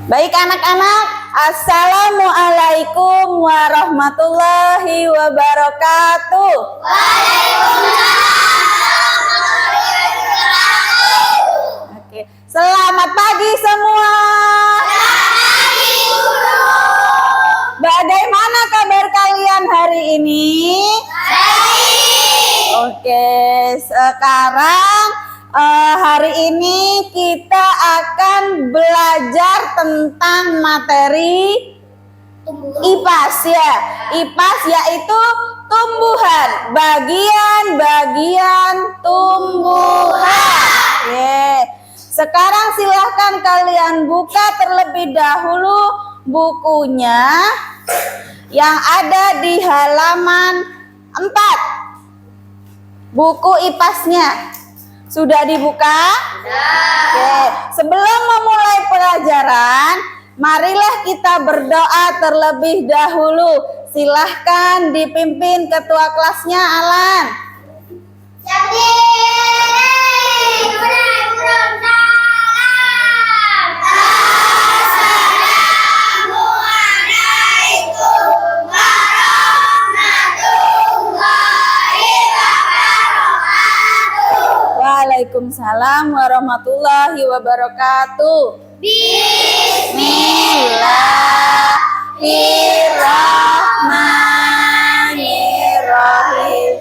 Baik anak-anak, Assalamualaikum warahmatullahi wabarakatuh. Oke, selamat pagi semua. Bagaimana kabar kalian hari ini? Oke, sekarang hari ini kita akan belajar tentang materi IPAS ya. IPAS yaitu tumbuhan, bagian-bagian tumbuhan. Sekarang silahkan kalian buka terlebih dahulu bukunya yang ada di halaman 4. Buku IPAS-nya. Sudah dibuka? Oke. Sebelum memulai pelajaran, marilah kita berdoa terlebih dahulu. Silahkan dipimpin ketua kelasnya, Alan. Waalaikumsalam warahmatullahi wabarakatuh. Bismillahirrahmanirrahim.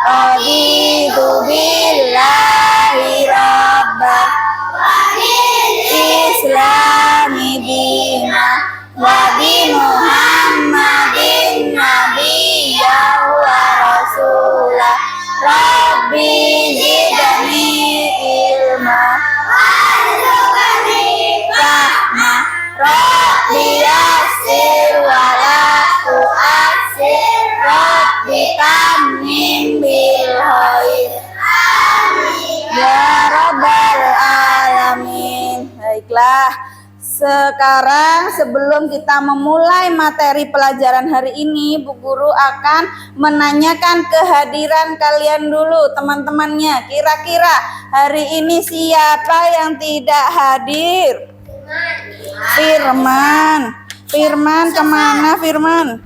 Raditu billahi rabbah wa bil islami dinah wa bi Muhammadin nabiyyan wa rasulah. Rabbi zidni ilma warzuqni rahmah. Rabbi yassir wa la tu'assir. Rabbi tamim bil khair. Amin ya rabbal alamin. Baiklah. Sekarang sebelum kita memulai materi pelajaran hari ini, Bu Guru akan menanyakan kehadiran kalian dulu, teman-temannya. Kira-kira hari ini siapa yang tidak hadir? Firman. Firman kemana Firman?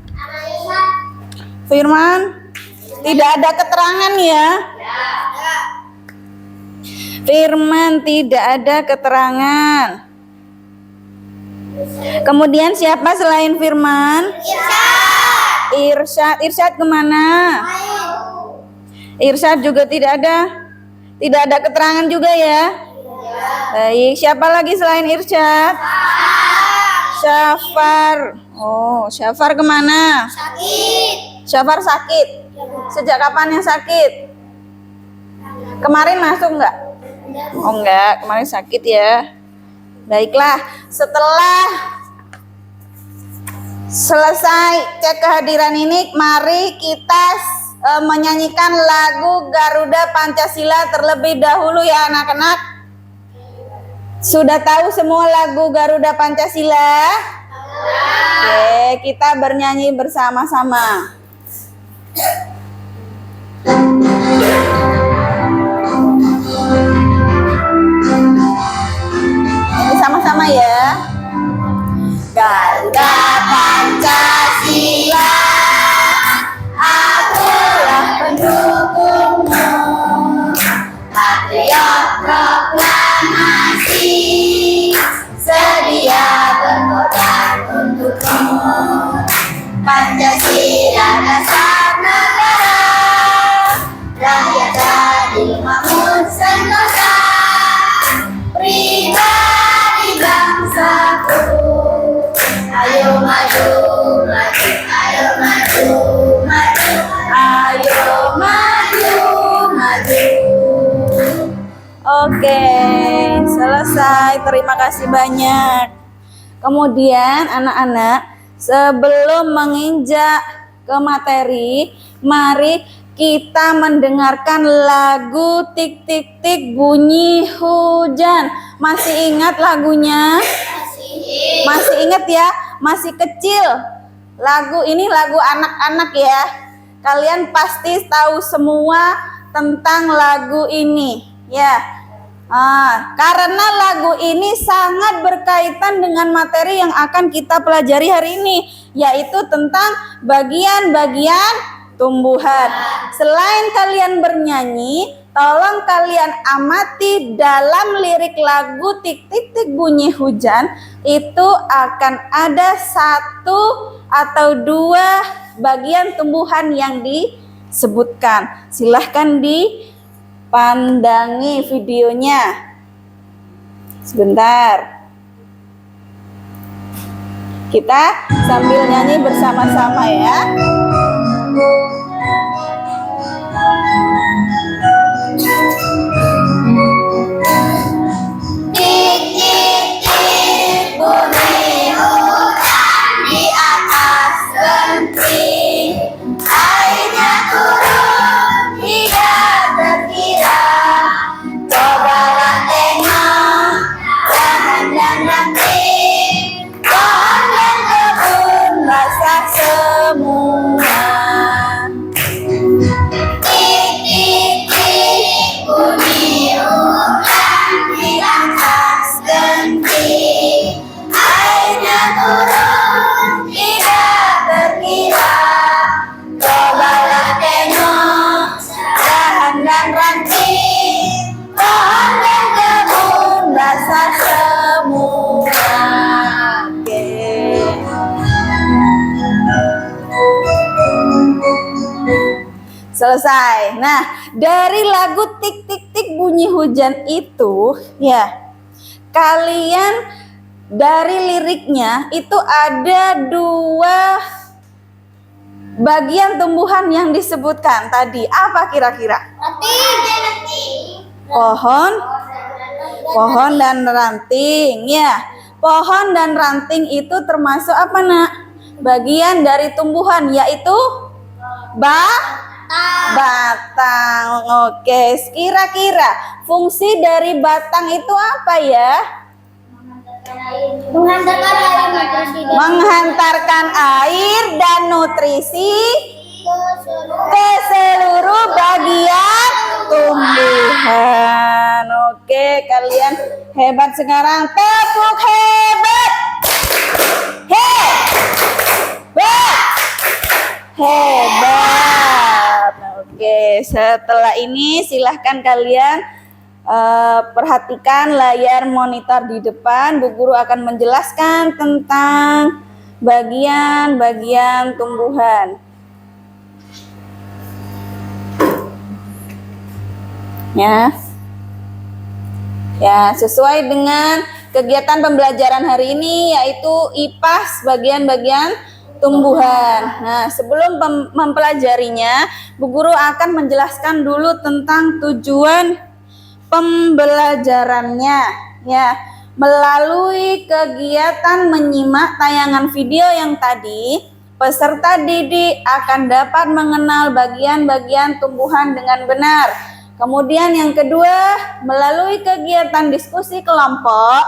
Firman? Tidak ada keterangan ya? Firman tidak ada keterangan. Kemudian siapa selain Firman? Irsyad. Irsyad kemana? Irsyad juga tidak ada. Tidak ada keterangan juga ya? Baik, siapa lagi selain Irsyad? Syafar. Oh, Syafar kemana? Sakit. Syafar sakit. Sejak kapan yang sakit? Kemarin masuk enggak? Oh enggak, kemarin sakit ya. Baiklah, setelah selesai cek kehadiran ini, mari kita menyanyikan lagu Garuda Pancasila terlebih dahulu ya anak-anak. Sudah tahu semua lagu Garuda Pancasila? Oke, kita bernyanyi bersama-sama. Sama-sama ya. Garuda Pancasila, akulah pendukungmu. Patriot proklamasi, sedia berkorban untukmu. Pancasila dasar negara, rakyat adil makmur sentosa. Pribadi bangsaku, ayo maju, maju, ayo maju, maju, ayo maju, maju. Oke, selesai. Terima kasih banyak. Kemudian anak-anak, sebelum menginjak ke materi, mari kita mendengarkan lagu Tik Tik Tik bunyi hujan. Masih ingat lagunya? Masih ingat ya? Masih kecil. Lagu ini lagu anak-anak ya. Kalian pasti tahu semua tentang lagu ini ya. Karena lagu ini sangat berkaitan dengan materi yang akan kita pelajari hari ini, yaitu tentang bagian-bagian tumbuhan. Selain kalian bernyanyi, tolong kalian amati dalam lirik lagu Tik Tik Tik Bunyi Hujan, itu akan ada 1 atau 2 bagian tumbuhan yang disebutkan. Silahkan pandangi videonya. Sebentar. Kita sambil nyanyi bersama-sama ya. Tik tik tik bunyi hujan di atas genting, airnya turun hingga terkira. Cobalah tengok dahan dan ranting, pohon dan kebun basah semua. Tik tik tik bunyi hujan di atas genting, airnya turun tidak terkira. Cobalah tengok dahan dan ranting, pohon dan kebun basah semua. Selesai. Nah, dari lagu Tik Tik Tik Bunyi Hujan itu ya, kalian dari liriknya itu ada 2 bagian tumbuhan yang disebutkan tadi. Apa kira-kira? Pohon dan ranting ya. Pohon dan ranting itu termasuk apa, Nak? Bagian dari tumbuhan, yaitu batang. Oke, kira-kira fungsi dari batang itu apa ya? Menghantarkan air dan nutrisi ke seluruh bagian tumbuhan. Oke, kalian hebat sekarang. Tepuk hebat. Hebat. Oke, setelah ini silahkan kalian perhatikan layar monitor di depan. Bu Guru akan menjelaskan tentang bagian-bagian tumbuhan. Ya, sesuai dengan kegiatan pembelajaran hari ini, yaitu IPAS bagian-bagian tumbuhan. Nah, sebelum mempelajarinya, Bu Guru akan menjelaskan dulu tentang tujuan pembelajarannya. Ya, melalui kegiatan menyimak tayangan video yang tadi, peserta didik akan dapat mengenal bagian-bagian tumbuhan dengan benar. Kemudian yang kedua, melalui kegiatan diskusi kelompok,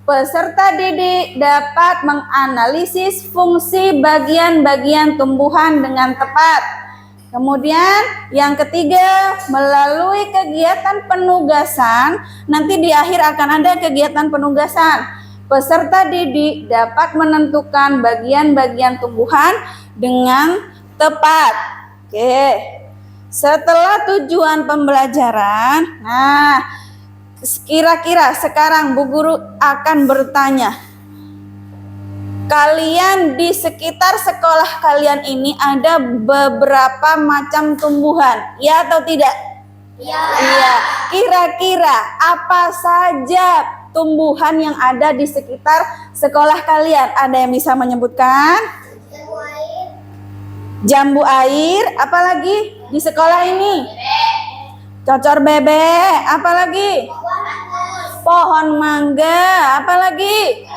peserta didik dapat menganalisis fungsi bagian-bagian tumbuhan dengan tepat. Kemudian yang ketiga, melalui kegiatan penugasan, nanti di akhir akan ada kegiatan penugasan. Peserta didik dapat menentukan bagian-bagian tumbuhan dengan tepat. Oke. Setelah tujuan pembelajaran, nah kira-kira sekarang Bu Guru akan bertanya, kalian di sekitar sekolah kalian ini ada beberapa macam tumbuhan, ya atau tidak? Iya. Kira-kira apa saja tumbuhan yang ada di sekitar sekolah kalian? Ada yang bisa menyebutkan? Jambu air, apalagi di sekolah ini? Cocor bebek, apalagi? Pohon mangga, apalagi?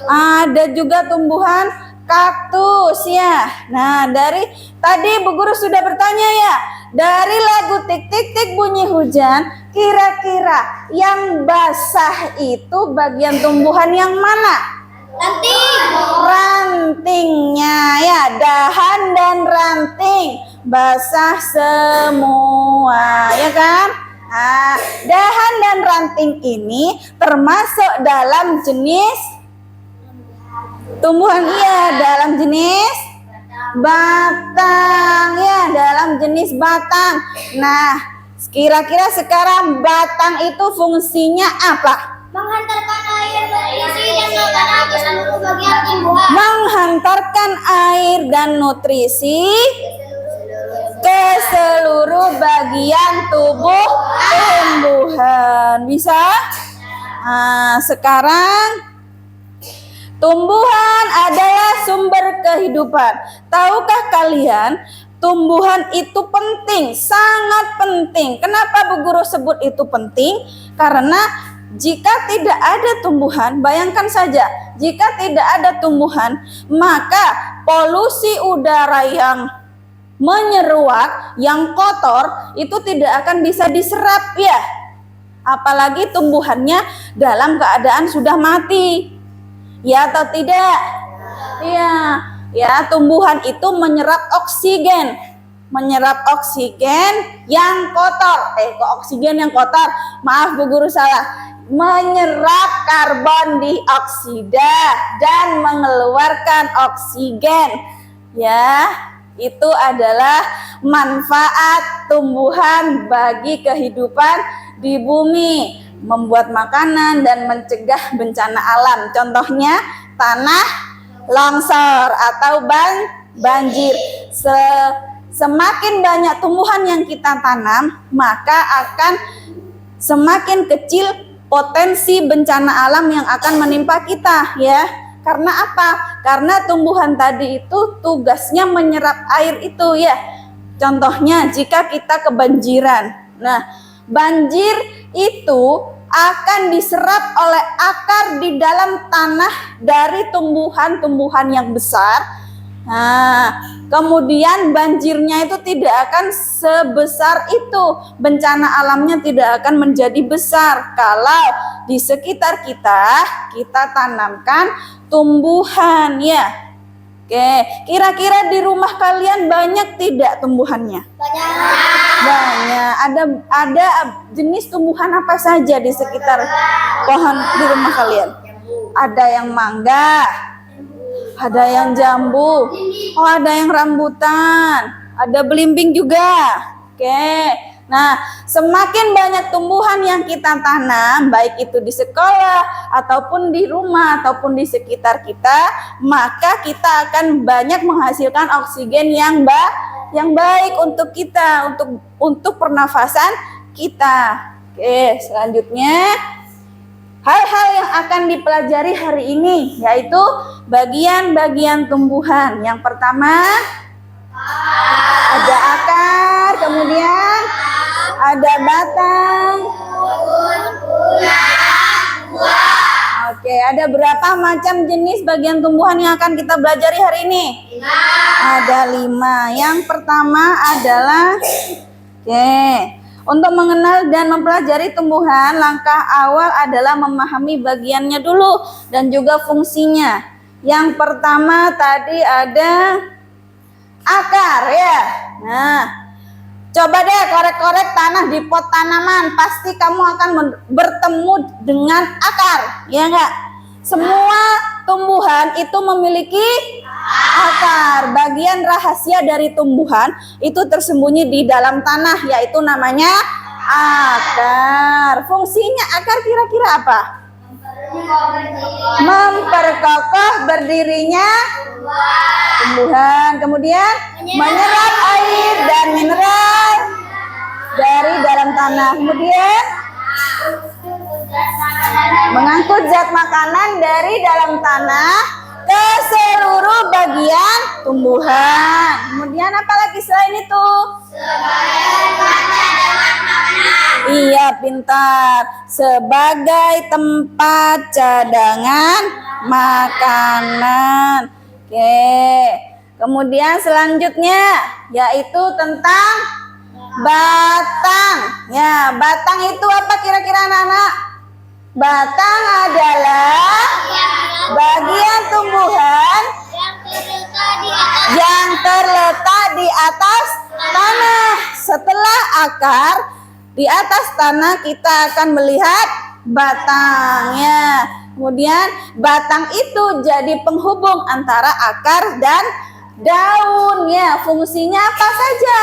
Ada juga tumbuhan kaktus ya. Nah, dari tadi Bu Guru sudah bertanya ya, dari lagu Tik Tik Tik Bunyi Hujan, kira-kira yang basah itu bagian tumbuhan yang mana? Rantingnya ya, dahan dan ranting basah semua ya kan? Nah, dahan dan ranting ini termasuk dalam jenis tumbuhan, iya, dalam jenis batang, ya, dalam jenis batang. Nah, kira-kira sekarang batang itu fungsinya apa? Menghantarkan air nutrisi dan makanan ke seluruh bagian tumbuhan. Menghantarkan air dan nutrisi ke seluruh bagian tubuh tumbuhan. Bisa? Nah, sekarang tumbuhan adalah sumber kehidupan. Tahukah kalian, tumbuhan itu penting, sangat penting. Kenapa Bu Guru sebut itu penting? Karena jika tidak ada tumbuhan, bayangkan saja, jika tidak ada tumbuhan, maka polusi udara yang menyeruak, yang kotor, itu tidak akan bisa diserap, ya. Apalagi tumbuhannya dalam keadaan sudah mati. Ya atau tidak? Iya, ya, tumbuhan itu menyerap oksigen. Menyerap oksigen yang kotor. Oksigen yang kotor. Maaf Bu Guru salah. Menyerap karbon dioksida dan mengeluarkan oksigen. Ya, itu adalah manfaat tumbuhan bagi kehidupan di bumi, membuat makanan dan mencegah bencana alam. Contohnya tanah longsor atau banjir. Semakin banyak tumbuhan yang kita tanam, maka akan semakin kecil potensi bencana alam yang akan menimpa kita, ya. Karena apa? Karena tumbuhan tadi itu tugasnya menyerap air itu, ya. Contohnya jika kita kebanjiran. Nah, banjir itu akan diserap oleh akar di dalam tanah dari tumbuhan-tumbuhan yang besar. Nah, kemudian banjirnya itu tidak akan sebesar itu. Bencana alamnya tidak akan menjadi besar kalau di sekitar kita tanamkan tumbuhan, ya. Oke, kira-kira di rumah kalian banyak tidak tumbuhannya? Banyak. Ada jenis tumbuhan apa saja di sekitar pohon di rumah kalian? Ada yang mangga, ada yang jambu, oh ada yang rambutan, ada belimbing juga. Oke. Nah, semakin banyak tumbuhan yang kita tanam, baik itu di sekolah ataupun di rumah ataupun di sekitar kita, maka kita akan banyak menghasilkan oksigen yang baik untuk kita, untuk pernafasan kita. Oke, selanjutnya hal-hal yang akan dipelajari hari ini yaitu bagian-bagian tumbuhan. Yang pertama ada akar, kemudian ada batang. Oke, ada berapa macam jenis bagian tumbuhan yang akan kita pelajari hari ini? Ada 5. Yang pertama adalah untuk mengenal dan mempelajari tumbuhan, langkah awal adalah memahami bagiannya dulu dan juga fungsinya. Yang pertama tadi ada akar, ya. Nah, coba deh korek-korek tanah di pot tanaman, pasti kamu akan bertemu dengan akar, ya enggak? Semua tumbuhan itu memiliki akar. Bagian rahasia dari tumbuhan itu tersembunyi di dalam tanah, yaitu namanya akar. Fungsinya akar kira-kira apa? Memperkokoh berdirinya tumbuhan, kemudian menyerap air dan mineral dari dalam tanah, kemudian mengangkut zat makanan dari dalam tanah ke seluruh bagian tumbuhan. Kemudian apa lagi selain itu? Iya, pintar. Sebagai tempat cadangan makanan. Oke. Kemudian selanjutnya yaitu tentang batang. Ya, batang itu apa kira-kira anak-anak? Batang adalah bagian tumbuhan yang terletak di atas tanah. Setelah akar, Di atas tanah kita akan melihat batangnya. Kemudian batang itu jadi penghubung antara akar dan daunnya. Fungsinya apa saja?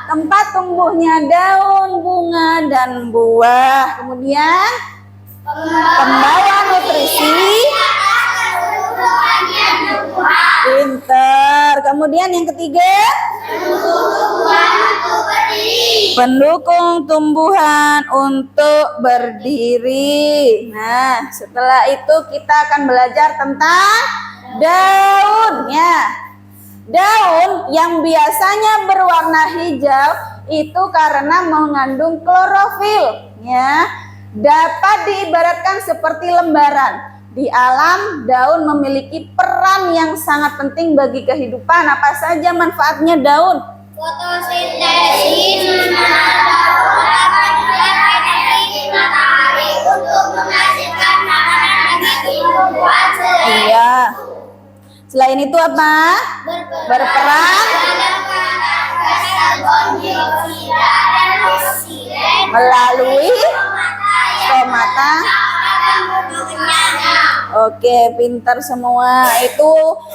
Tempat tumbuhnya daun, bunga, dan buah. Kemudian pembawa nutrisi. Pinter. Kemudian yang ketiga, pendukung tumbuhan untuk berdiri. Nah, setelah itu kita akan belajar tentang daunnya. Daun yang biasanya berwarna hijau itu karena mengandung klorofil, ya. Dapat diibaratkan seperti lembaran. Di alam, daun memiliki peran yang sangat penting bagi kehidupan. Apa saja manfaatnya daun? Fotosintesis menandakan energi matahari untuk menghasilkan makanan bagi tumbuhan. Iya. Selain itu apa? Berperan gas karbon dioksida dan oksigen melalui stomata. Oke, pintar semua. Itu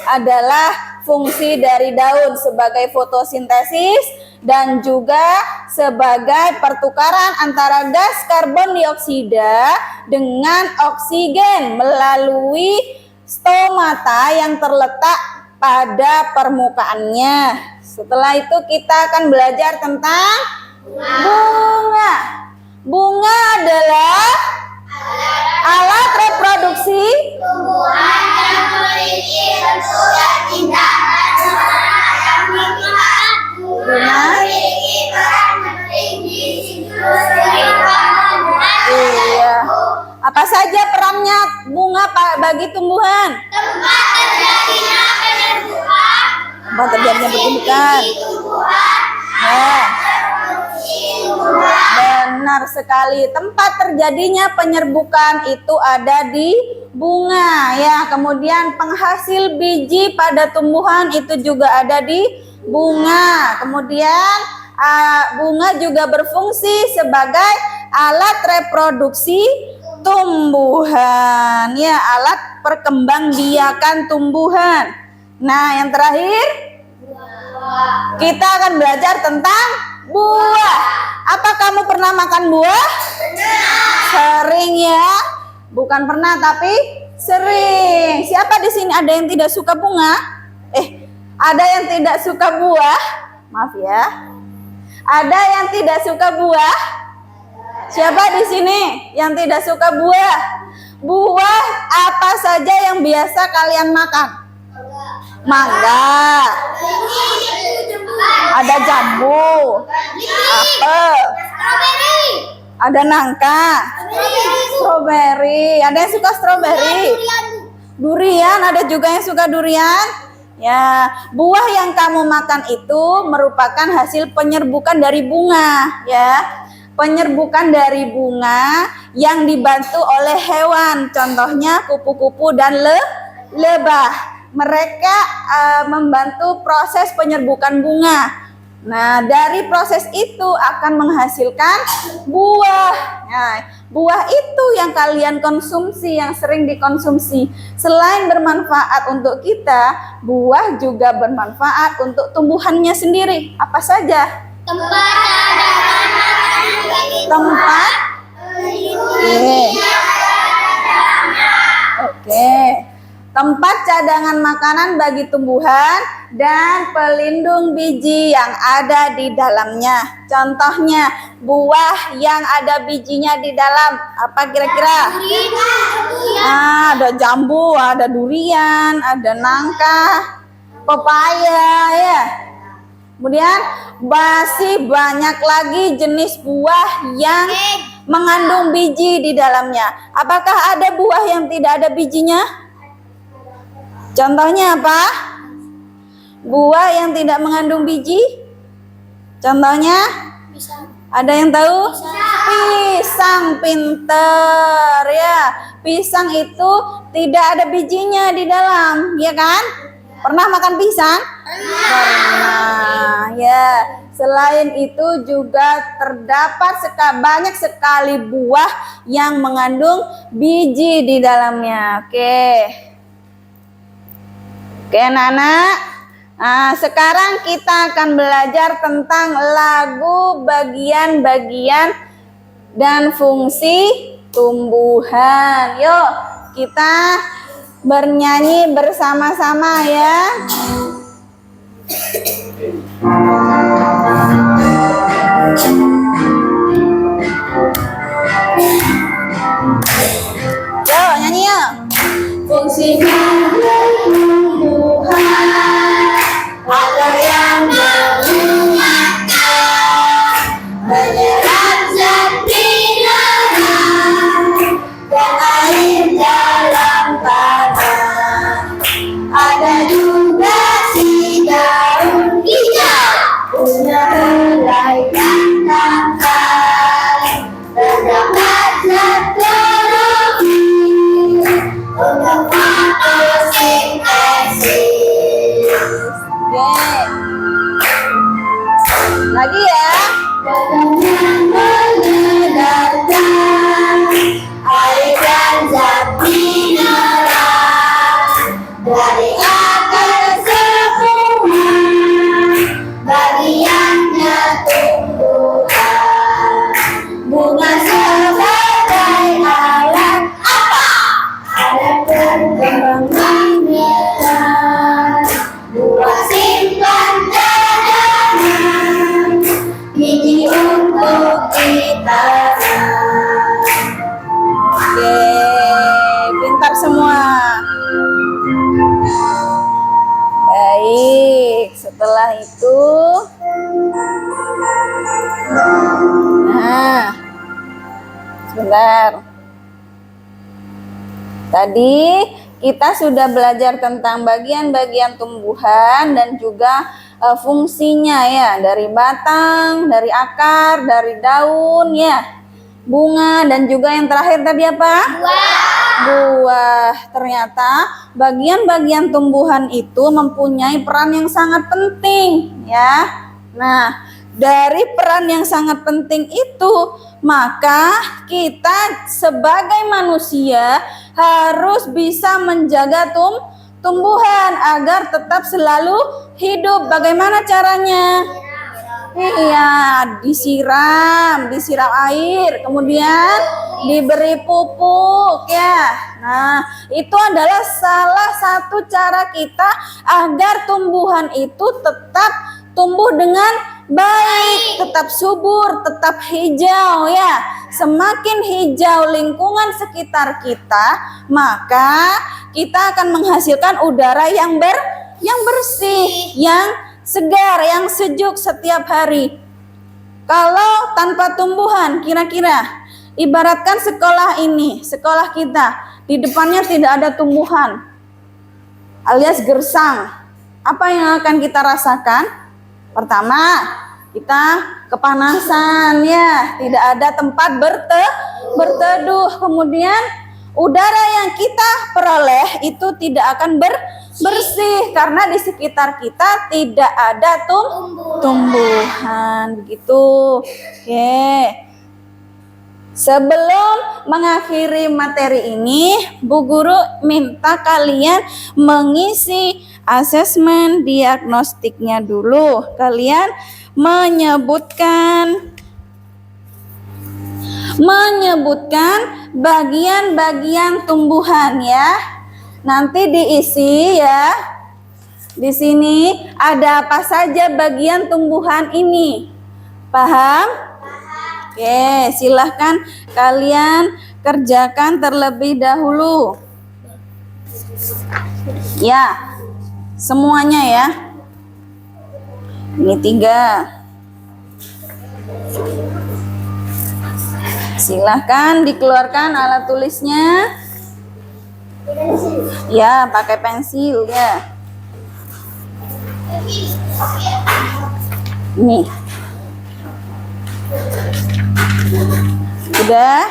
adalah fungsi dari daun sebagai fotosintesis dan juga sebagai pertukaran antara gas karbon dioksida dengan oksigen melalui stomata yang terletak pada permukaannya. Setelah itu kita akan belajar tentang bunga. Bunga adalah alat reproduksi tumbuhan yang memiliki bentuk yang indah dan warna yang bermanfaat. Bunga memiliki peran penting di siklus kehidupan tumbuhan. Iya. Apa saja perannya bunga bagi tumbuhan? Tempat terjadinya penyembuhan. Tempat terjadinya pertumbuhan. Tumbuhan. Nah, Reproduksi tumbuhan. benar sekali. Tempat terjadinya penyerbukan itu ada di bunga, ya. Kemudian penghasil biji pada tumbuhan itu juga ada di bunga. Kemudian bunga juga berfungsi sebagai alat reproduksi tumbuhan, ya, alat perkembangbiakan tumbuhan. Nah, yang terakhir kita akan belajar tentang buah. Apa kamu pernah makan buah? Sering, ya. Bukan pernah tapi sering. Siapa di sini ada yang tidak suka bunga? Ada yang tidak suka buah? Maaf ya. Ada yang tidak suka buah? Siapa di sini yang tidak suka buah? Buah apa saja yang biasa kalian makan? Mangga. Ada jambu. Apel. Ada nangka. Stroberi. Ada yang suka stroberi? Durian, ada juga yang suka durian? Ya, buah yang kamu makan itu merupakan hasil penyerbukan dari bunga, ya. Penyerbukan dari bunga yang dibantu oleh hewan, contohnya kupu-kupu dan lebah. Mereka membantu proses penyerbukan bunga. Nah, dari proses itu akan menghasilkan buah. Nah, buah itu yang kalian konsumsi, yang sering dikonsumsi. Selain bermanfaat untuk kita, buah juga bermanfaat untuk tumbuhannya sendiri. Apa saja? Tempat cadangan makanan bagi Tempat. Oke. Tempat cadangan makanan bagi tumbuhan dan pelindung biji yang ada di dalamnya. Contohnya, buah yang ada bijinya di dalam. Apa kira-kira? Ada jambu, ada durian, ada nangka, pepaya, ya. Kemudian masih banyak lagi jenis buah yang mengandung biji di dalamnya. Apakah ada buah yang tidak ada bijinya? Contohnya apa? Buah yang tidak mengandung biji? Contohnya? Ada yang tahu? Pisang, pinter, ya. Pisang itu tidak ada bijinya di dalam, ya kan? Pernah makan pisang? Pernah. Ya. Selain itu juga terdapat banyak sekali buah yang mengandung biji di dalamnya. Oke, anak-anak. Nah, sekarang kita akan belajar tentang lagu bagian-bagian dan fungsi tumbuhan. Yuk, kita bernyanyi bersama-sama ya. Yuk, nyanyi yuk. Fungsinya tumbuhan agar yang bergunakan menyerap zat mineral dan air dalam tanah. Ada juga si daun hijau punya helai dan tangkai. Terdapat zat klorofil untuk fotosintesis. Lagi ya. Dengan mengedarkan air dan zat mineral dari akar semua bagiannya tumbuhan. Bunga sebagai alat apa? Alat berkembang biak. Buah simpan cadangan, biji untuk ditanam. Oke, pintar semua. Baik, setelah itu sebentar. Tadi kita sudah belajar tentang bagian-bagian tumbuhan dan juga fungsinya ya, dari batang, dari akar, dari daun ya, bunga, dan juga yang terakhir tadi apa? Buah. Ternyata bagian-bagian tumbuhan itu mempunyai peran yang sangat penting ya. Nah, dari peran yang sangat penting itu, maka kita sebagai manusia harus bisa menjaga tumbuhan agar tetap selalu hidup. Bagaimana caranya? Iya, disiram air, kemudian diberi pupuk ya. Nah, itu adalah salah satu cara kita agar tumbuhan itu tetap tumbuh dengan baik, tetap subur, tetap hijau ya. Semakin hijau lingkungan sekitar kita, maka kita akan menghasilkan udara yang bersih, yang segar, yang sejuk setiap hari. Kalau tanpa tumbuhan, kira-kira ibaratkan sekolah ini, sekolah kita, di depannya tidak ada tumbuhan alias gersang. Apa yang akan kita rasakan? Pertama, kita kepanasan ya, tidak ada tempat berteduh. Kemudian udara yang kita peroleh itu tidak akan bersih karena di sekitar kita tidak ada tumbuhan begitu. Oke. Sebelum mengakhiri materi ini, Bu Guru minta kalian mengisi asesmen diagnostiknya dulu. Kalian menyebutkan bagian-bagian tumbuhan ya. Nanti diisi ya. Di sini ada apa saja bagian tumbuhan ini. Paham? Oke, silahkan kalian kerjakan terlebih dahulu. Ya, semuanya ya. Ini 3. Silahkan dikeluarkan alat tulisnya. Ya, pakai pensil ya. Nih. Sudah?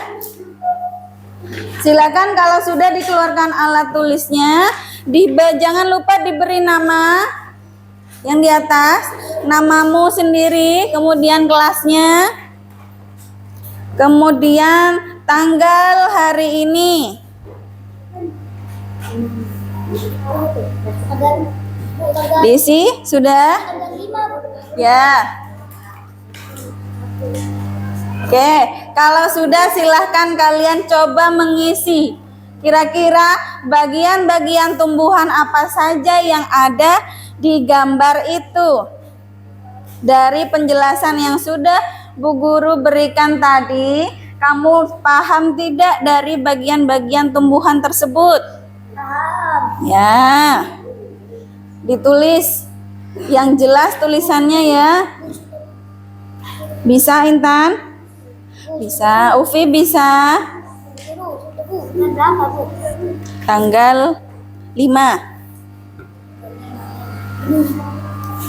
Silakan kalau sudah dikeluarkan alat tulisnya, Jangan lupa diberi nama yang di atas, namamu sendiri, kemudian kelasnya, kemudian tanggal hari ini. Diisi sudah? Ya. Oke, kalau sudah silahkan kalian coba mengisi. Kira-kira bagian-bagian tumbuhan apa saja yang ada di gambar itu. Dari penjelasan yang sudah Bu Guru berikan tadi, kamu paham tidak dari bagian-bagian tumbuhan tersebut? Ya. Ditulis yang jelas tulisannya ya. Bisa Intan? Bisa. Ufi bisa? Tanggal 5.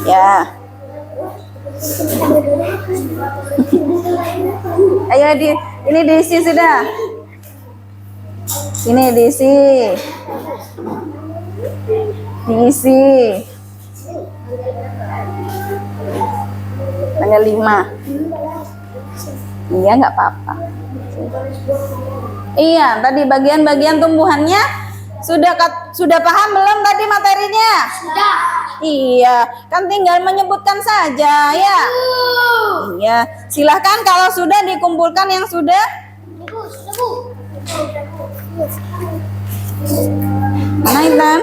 Ya. Ayo ini diisi sudah. Ini diisi. Diisi. Tanggal 5. Iya, nggak apa-apa. Iya, tadi bagian-bagian tumbuhannya sudah paham belum tadi materinya? Sudah. Iya, kan tinggal menyebutkan saja ya. Iya, silahkan kalau sudah dikumpulkan yang sudah. Mana Intan?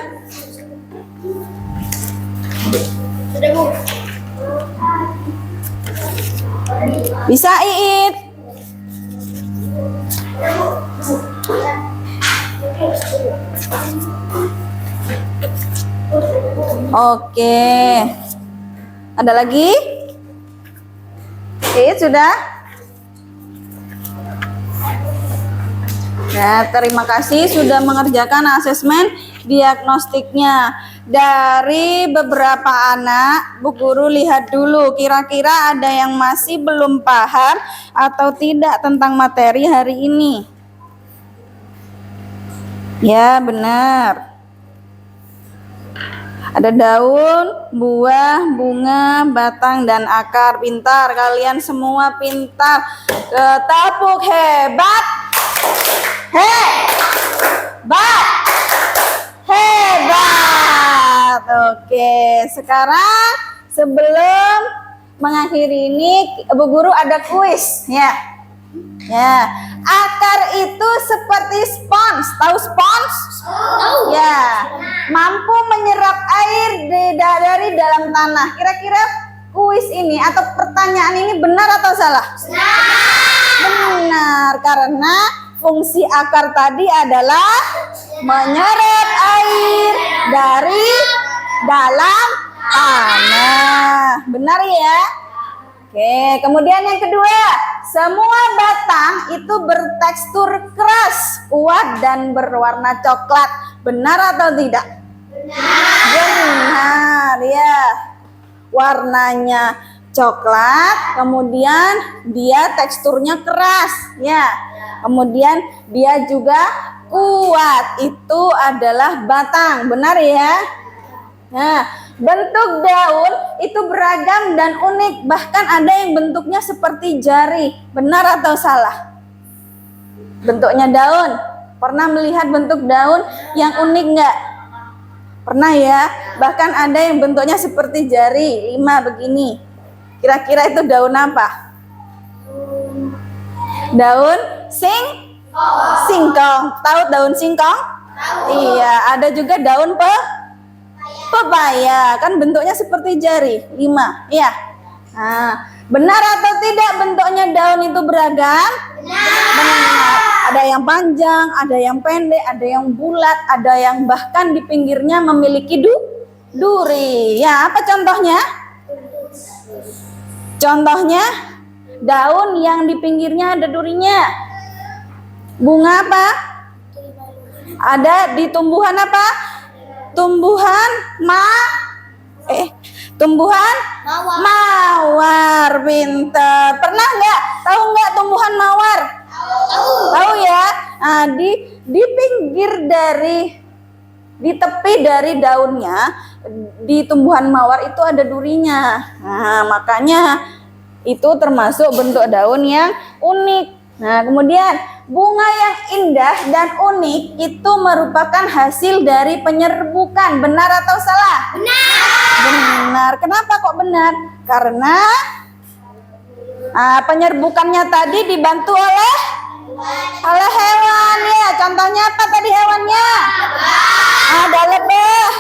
Sudah, Bu. Bisa Iit? Oke. Ada lagi? Iit sudah? Ya, terima kasih sudah mengerjakan asesmen diagnostiknya. Dari beberapa anak, Bu Guru lihat dulu kira-kira ada yang masih belum paham atau tidak tentang materi hari ini. Ya, benar. Ada daun, buah, bunga, batang, dan akar. Pintar, kalian semua pintar. Ketapuk hebat. Hebat. Hebat. Oke, sekarang sebelum mengakhiri ini, Bu Guru ada kuis ya. Ya, akar itu seperti spons. Tahu spons? Tahu. Ya, mampu menyerap air dari dalam tanah. Kira-kira kuis ini atau pertanyaan ini benar atau salah? Benar, karena fungsi akar tadi adalah menyerap air dari dalam tanah. Benar ya? Oke, kemudian yang kedua, semua batang itu bertekstur keras, kuat, dan berwarna coklat. Benar atau tidak? Benar, ya. Warnanya coklat, kemudian dia teksturnya keras, ya. Kemudian dia juga kuat, itu adalah batang. Benar ya? Nah, bentuk daun itu beragam dan unik, bahkan ada yang bentuknya seperti jari. Benar atau salah? Bentuknya daun. Pernah melihat bentuk daun yang unik nggak? Pernah ya? Bahkan ada yang bentuknya seperti jari, 5 begini. Kira-kira itu daun apa? Daun singkong. Tahu daun singkong? Iya, ada juga daun pepaya, kan bentuknya seperti jari, 5, ya. Nah, benar atau tidak bentuknya daun itu beragam? Benar. Ada yang panjang, ada yang pendek, ada yang bulat, ada yang bahkan di pinggirnya memiliki duri. Ya, apa contohnya? Contohnya daun yang di pinggirnya ada durinya. Bunga apa? Ada di tumbuhan apa? Tumbuhan mawar. Pintar. Pernah nggak? Tahu nggak tumbuhan mawar? Tahu ya. Nah, di pinggir dari di tepi dari daunnya di tumbuhan mawar itu ada durinya. Nah, makanya itu termasuk bentuk daun yang unik. Nah, kemudian bunga yang indah dan unik itu merupakan hasil dari penyerbukan. Benar atau salah? Benar. Kenapa kok benar? Karena penyerbukannya tadi dibantu oleh hewan ya. Contohnya apa tadi hewannya? Ada lebah,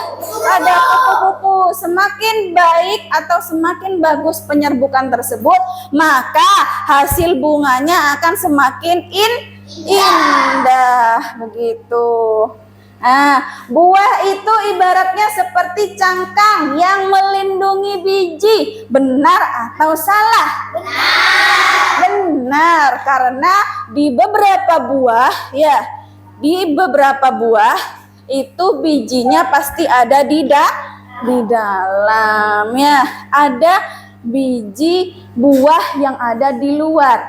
ada kupu-kupu. Semakin baik atau semakin bagus penyerbukan tersebut, maka hasil bunganya akan semakin indah. Begitu. Nah, buah itu ibaratnya seperti cangkang yang melindungi biji. Benar atau salah? Benar, karena di beberapa buah itu bijinya pasti ada di dalam ya. Ada biji buah yang ada di luar.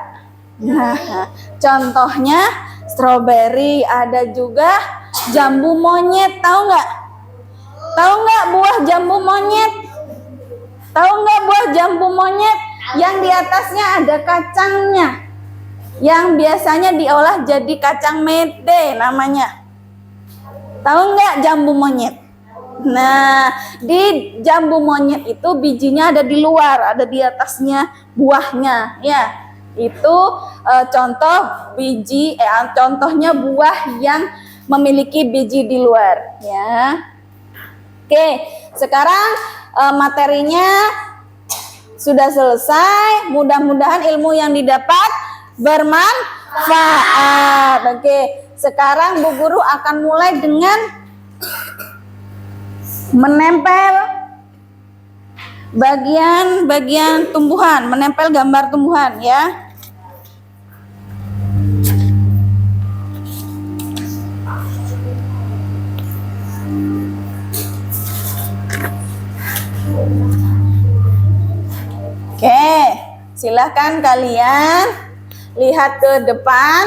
Nah, contohnya stroberi, ada juga jambu monyet. Tahu nggak? Tahu nggak buah jambu monyet? Tahu nggak buah jambu monyet? Yang di atasnya ada kacangnya, yang biasanya diolah jadi kacang mete namanya. Tahu nggak jambu monyet? Nah, di jambu monyet itu bijinya ada di luar, ada di atasnya buahnya ya. Itu contoh biji, contohnya buah yang memiliki biji di luar ya. Oke, sekarang materinya sudah selesai. Mudah-mudahan ilmu yang didapat bermanfaat. Oke, sekarang Bu Guru akan mulai dengan menempel bagian-bagian tumbuhan, menempel gambar tumbuhan ya. Oke, silahkan kalian lihat ke depan.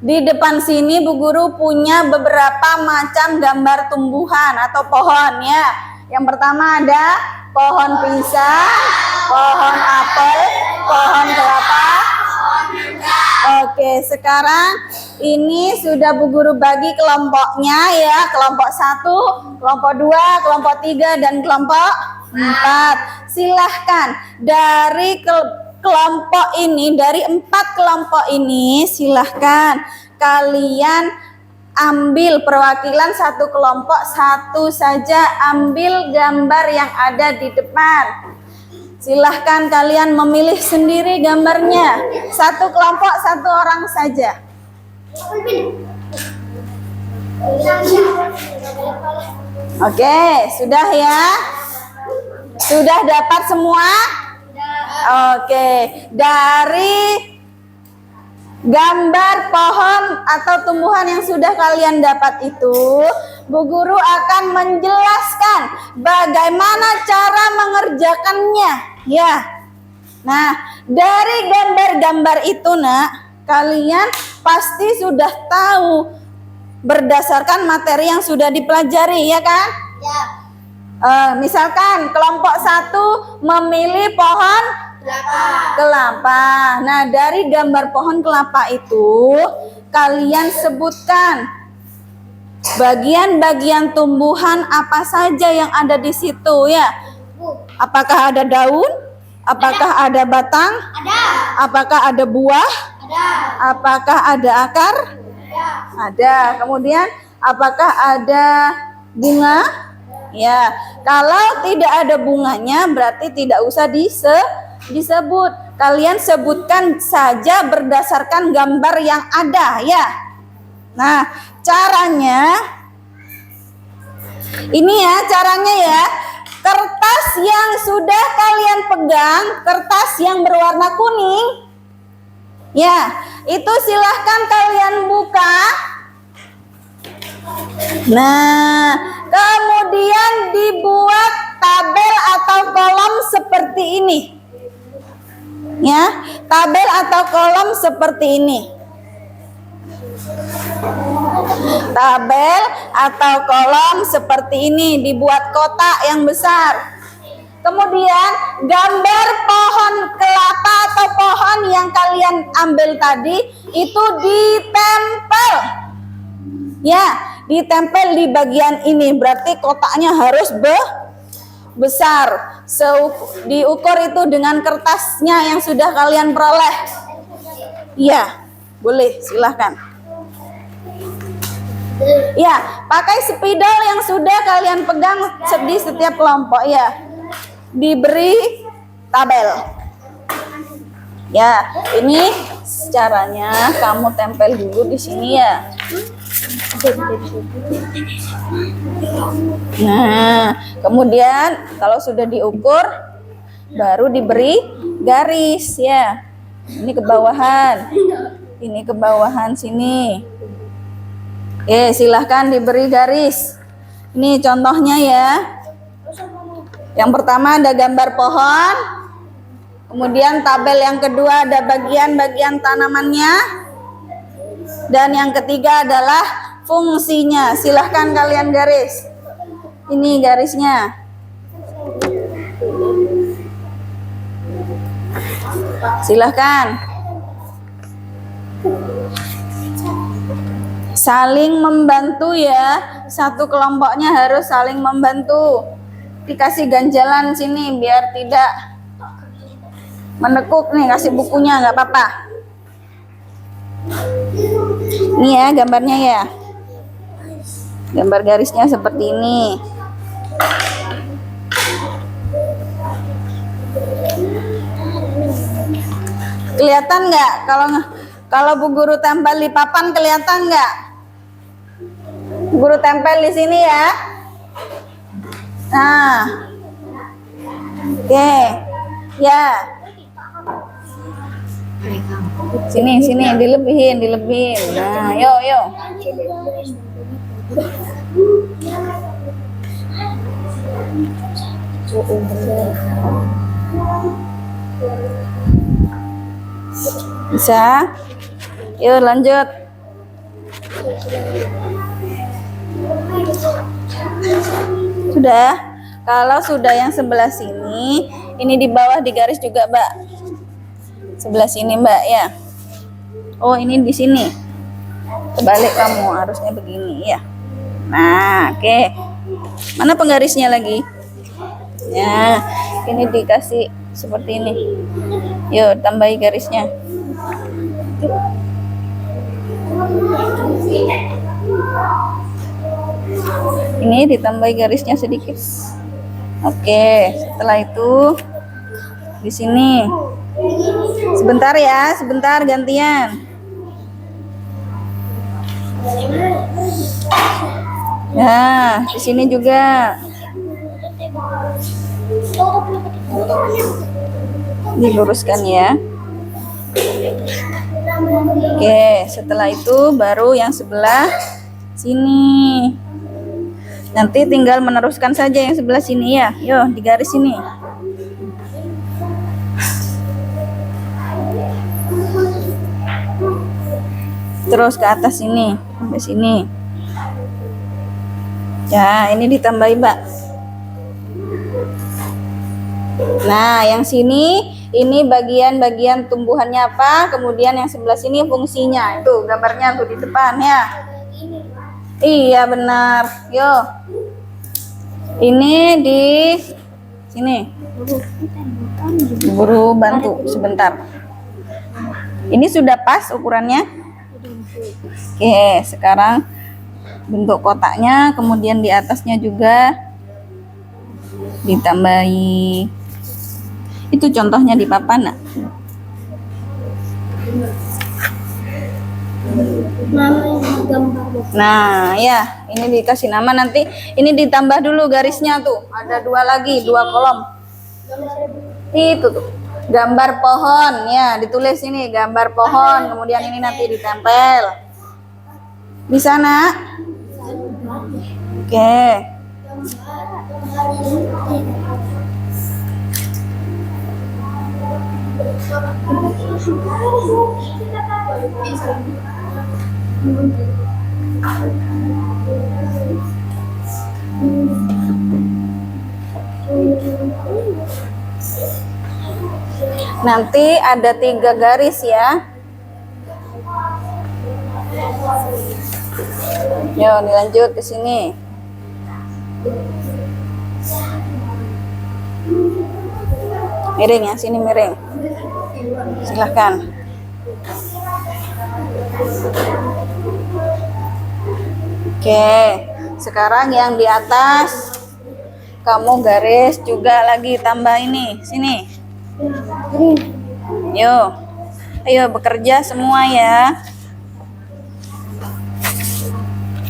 Di depan sini Bu Guru punya beberapa macam gambar tumbuhan atau pohon ya. Yang pertama ada pohon pisang, pohon apel, pohon kelapa. Oke, sekarang ini sudah Bu Guru bagi kelompoknya ya. Kelompok 1, kelompok 2, kelompok 3, dan kelompok 4. Silahkan dari kelompok ini, dari 4 kelompok ini, silahkan kalian ambil perwakilan satu kelompok, satu saja ambil gambar yang ada di depan. Silahkan kalian memilih sendiri gambarnya. Satu kelompok, satu orang saja. Oke, sudah ya? Sudah dapat semua? Oke, dari gambar pohon atau tumbuhan yang sudah kalian dapat itu, Bu Guru akan menjelaskan bagaimana cara mengerjakannya ya. Nah, dari gambar-gambar itu kalian pasti sudah tahu berdasarkan materi yang sudah dipelajari ya kan? Ya. Misalkan kelompok 1 memilih pohon kelapa. Nah, dari gambar pohon kelapa itu kalian sebutkan bagian-bagian tumbuhan apa saja yang ada di situ ya. Apakah ada daun? Apakah ada batang? Ada. Apakah ada buah? Ada. Apakah ada akar? Ada. Kemudian apakah ada bunga? Ya, kalau tidak ada bunganya berarti tidak usah disebut. Kalian sebutkan saja berdasarkan gambar yang ada ya. Nah, caranya ini ya, caranya ya. Kertas yang sudah kalian pegang, kertas yang berwarna kuning, ya, itu silahkan kalian buka. Nah, kemudian dibuat tabel atau kolom seperti ini. Ya, tabel atau kolom seperti ini. Tabel atau kolom seperti ini dibuat kotak yang besar. Kemudian gambar pohon kelapa atau pohon yang kalian ambil tadi itu ditempel. Ya, ditempel di bagian ini. Berarti kotaknya harus besar. Diukur itu dengan kertasnya yang sudah kalian peroleh. Ya, boleh, silahkan. Ya, pakai spidol yang sudah kalian pegang di setiap kelompok ya. Diberi tabel. Ya, ini caranya kamu tempel dulu di sini ya. Nah, kemudian kalau sudah diukur baru diberi garis ya. Ini ke bawahan. Ini ke bawahan sini. Oke, silahkan diberi garis. Ini contohnya ya. Yang pertama ada gambar pohon. Kemudian tabel yang kedua ada bagian-bagian tanamannya. Dan yang ketiga adalah fungsinya. Silahkan kalian garis. Ini garisnya. Silahkan. Saling membantu ya. Satu kelompoknya harus saling membantu. Dikasih ganjalan sini biar tidak menekuk nih, kasih bukunya nggak apa-apa. Ini ya gambarnya ya. Gambar garisnya seperti ini. Kelihatan nggak kalau Bu Guru tempel di papan, kelihatan nggak? Bu Guru tempel di sini ya. Nah, oke, ya. Sini dilebihin. Nah, yuk. Bisa? Yuk lanjut. Sudah? Kalau sudah yang sebelah sini, ini di bawah digaris juga, Mbak. Sebelah sini, Mbak, ya. Oh, ini di sini. Kebalik kamu, harusnya begini, ya. Nah, oke. Mana penggarisnya lagi? Ya, ini dikasih seperti ini. Yuk, tambahi garisnya. Ini ditambahi garisnya sedikit. Oke, setelah itu di sini. Sebentar ya, sebentar gantian. Nah, di sini juga. Diluruskan ya. Oke, setelah itu baru yang sebelah sini. Nanti tinggal meneruskan saja yang sebelah sini ya. Yo, di garis sini. Terus ke atas sini, sampai sini. Ya, ini ditambahi, Mbak. Nah, yang sini ini bagian-bagian tumbuhannya apa, kemudian yang sebelah sini fungsinya. Itu gambarnya tuh di depan ya. Iya benar. Yo. Ini di sini. Guru bantu sebentar. Ini sudah pas ukurannya? Oke, sekarang bentuk kotaknya, kemudian di atasnya juga ditambahi. Itu contohnya di papan, nak. Nah, ya, ini dikasih nama, nanti ini ditambah dulu garisnya tuh. Ada dua lagi, dua kolom. Itu tuh. Gambar pohon, ya, ditulis ini gambar pohon, kemudian ini nanti ditempel. Bisa, nak? Oke. Nanti ada 3 garis ya. Yuk dilanjut ke sini. Miring ya, sini miring. Silahkan. Oke, sekarang yang di atas kamu garis juga lagi tambah ini, sini. Yuk, ayo bekerja semua ya.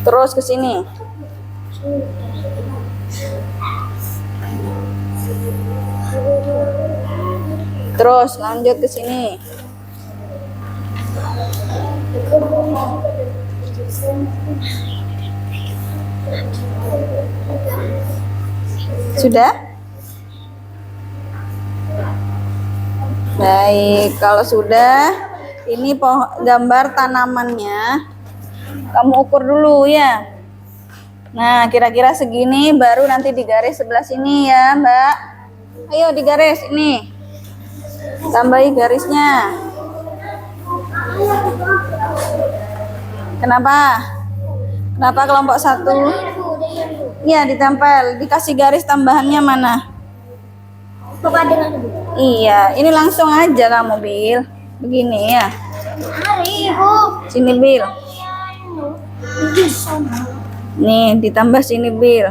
Terus ke sini. Terus lanjut ke sini. Sudah? Baik, kalau sudah, ini gambar tanamannya. Kamu ukur dulu ya. Nah, kira-kira segini baru nanti digaris sebelah sini ya, Mbak. Ayo digaris ini. Tambahi garisnya. Kenapa? Kenapa kelompok 1? Iya, ditempel. Dikasih garis tambahannya mana? Iya, ini langsung aja kamu, Bil. Begini ya. Sini, Bil. Nih, ditambah sini, Bil.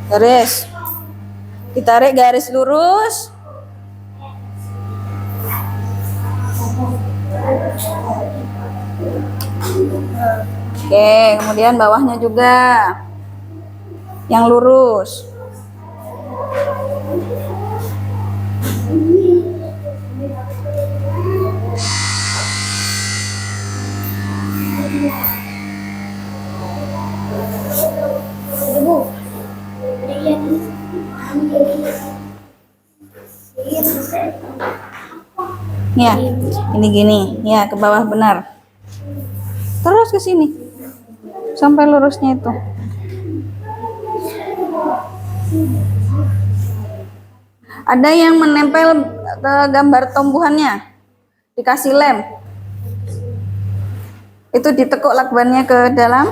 Garis. Ditarik garis lurus. Oke, kemudian bawahnya juga yang lurus. Ya, ini gini, ya ke bawah benar. Terus ke sini sampai lurusnya itu. Ada yang menempel ke gambar tumbuhannya, dikasih lem. Itu ditekuk lakbannya ke dalam.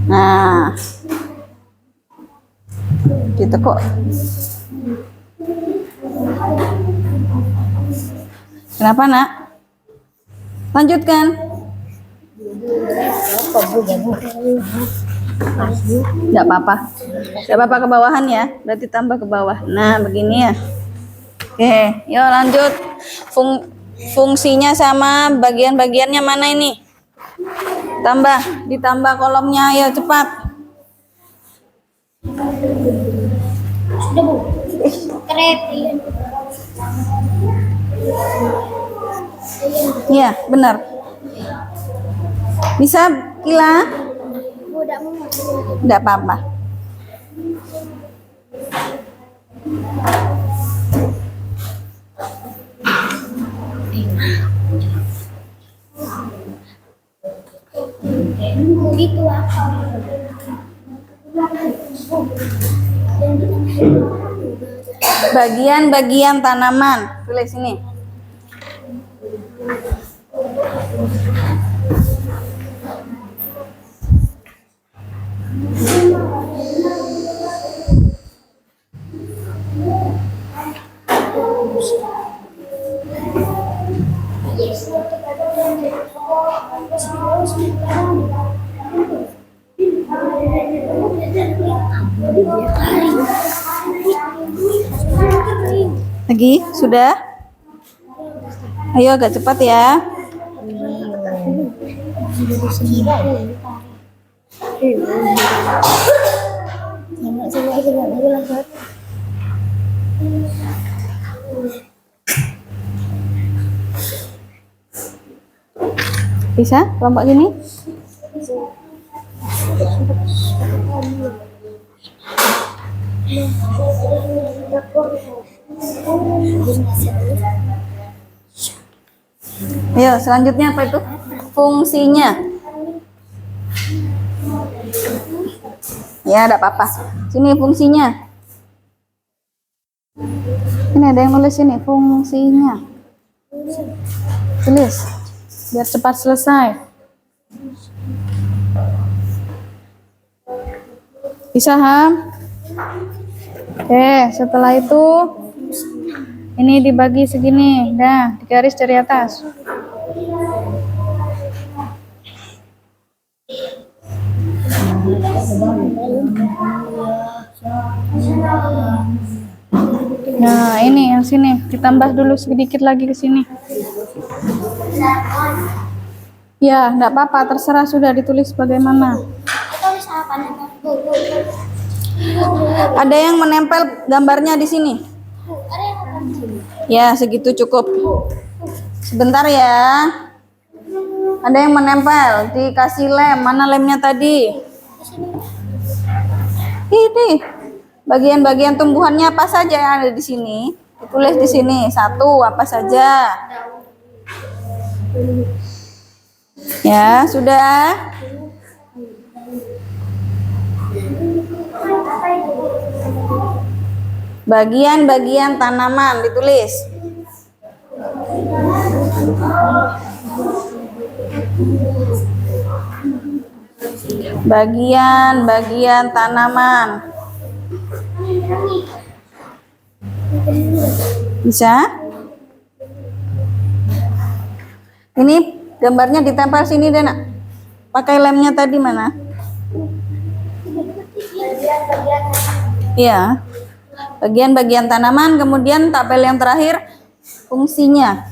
Nah, ditekuk. Kenapa, Nak? Lanjutkan. Enggak apa-apa. Enggak apa-apa ke bawahan ya. Berarti tambah ke bawah. Nah, begini ya. Oke, yuk lanjut. Fungsinya sama bagian-bagiannya mana ini? Ditambah kolomnya. Ayo cepat. Sudah, Bu. Krep. Iya, benar. Bisa, Kila? Enggak apa-apa. Itu apa? Bagian-bagian tanaman. Tulis sini. Lagi? Sudah? Ayo agak cepat ya. Bisa kelompok gini? Ayo, selanjutnya apa itu? Fungsinya. Ya, enggak apa-apa. Sini fungsinya. Ini ada yang nulis ini, fungsinya. Tulis, biar cepat selesai. Bisa, Ham? Oke, setelah itu ini dibagi segini, dah, digaris dari atas. Nah, ini yang sini ditambah dulu sedikit lagi ke sini. Ya, enggak apa-apa, terserah, sudah ditulis bagaimana. Ada yang menempel gambarnya di sini? Ya, segitu cukup. Sebentar ya. Ada yang menempel, dikasih lem. Mana lemnya tadi? Ini. Bagian-bagian tumbuhannya apa saja yang ada di sini? Ditulis di sini. Satu, apa saja? Ya, sudah. Bagian-bagian tanaman ditulis. Bagian-bagian tanaman. Bisa? Ini gambarnya ditempel sini deh, Nak. Pakai lemnya tadi mana? Iya. Bagian-bagian tanaman, kemudian tabel yang terakhir fungsinya.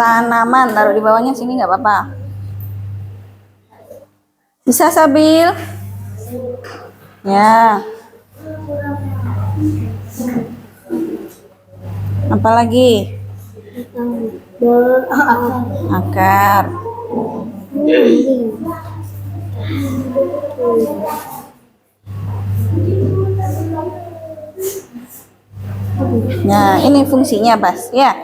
Tanaman, taruh di bawahnya sini nggak apa-apa. Bisa, Sabil? Ya. Apalagi? Akar. Nah, ini fungsinya, Bas. Ya.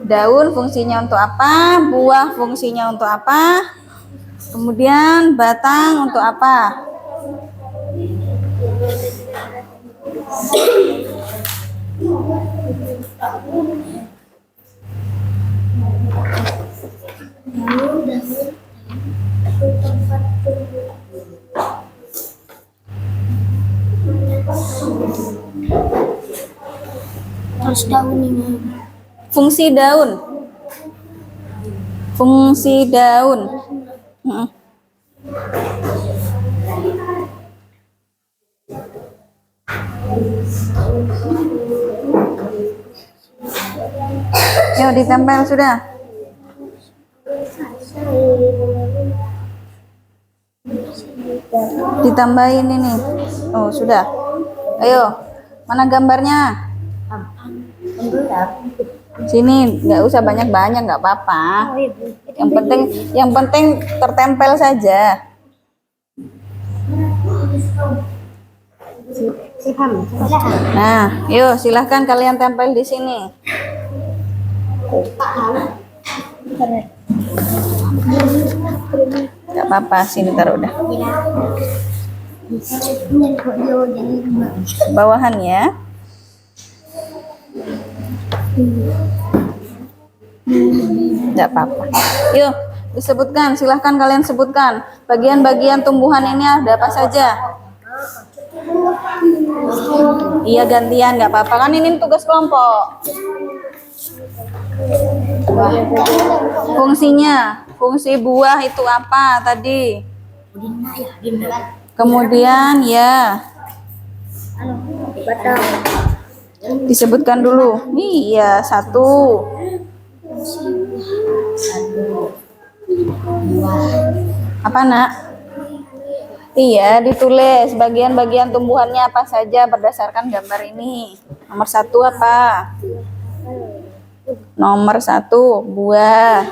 Daun fungsinya untuk apa? Buah fungsinya untuk apa? Kemudian batang untuk apa? Terus daun ini. Fungsi daun. Fungsi daun. Yuk ditempel sudah. Ditambahin ini. Oh, sudah. Ayo. Mana gambarnya? Sini, nggak usah banyak-banyak, nggak apa-apa. Yang penting tertempel saja. Nah, yuk silahkan kalian tempel di sini. Nggak apa-apa, sini taruh udah. Bawahan ya. Nggak apa-apa. Yuk, disebutkan. Silahkan kalian sebutkan. Bagian-bagian tumbuhan ini ada apa saja? Iya, gantian. Nggak apa-apa. Kan ini tugas kelompok. Fungsinya. Fungsi buah itu apa tadi? Kemudian ya. Disebutkan dulu. Iya, satu. Apa, Nak? Iya, ditulis bagian-bagian tumbuhannya apa saja berdasarkan gambar ini. Nomor satu apa? Nomor satu, buah.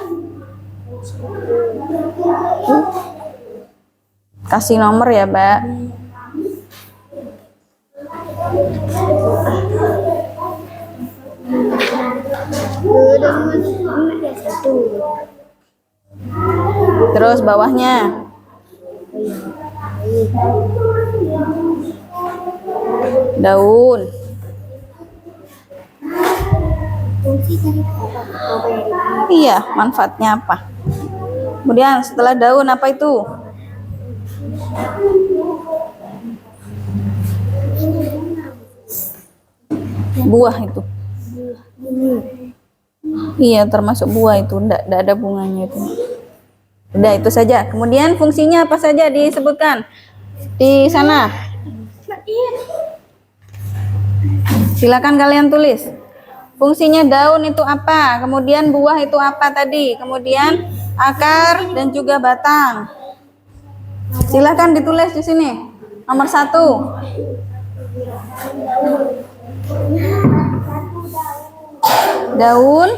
Kasih nomor ya, Mbak. Satu. Terus bawahnya. Daun. Fungsi dari apa yang Iya, manfaatnya apa? Kemudian setelah daun apa itu? Buah itu. Iya, termasuk buah itu. Nggak ada bunganya itu. Udah itu saja. Kemudian fungsinya apa saja disebutkan di sana? Silakan kalian tulis. Fungsinya daun itu apa? Kemudian buah itu apa tadi? Kemudian akar dan juga batang. Silakan ditulis di sini. Nomor 1. Daun.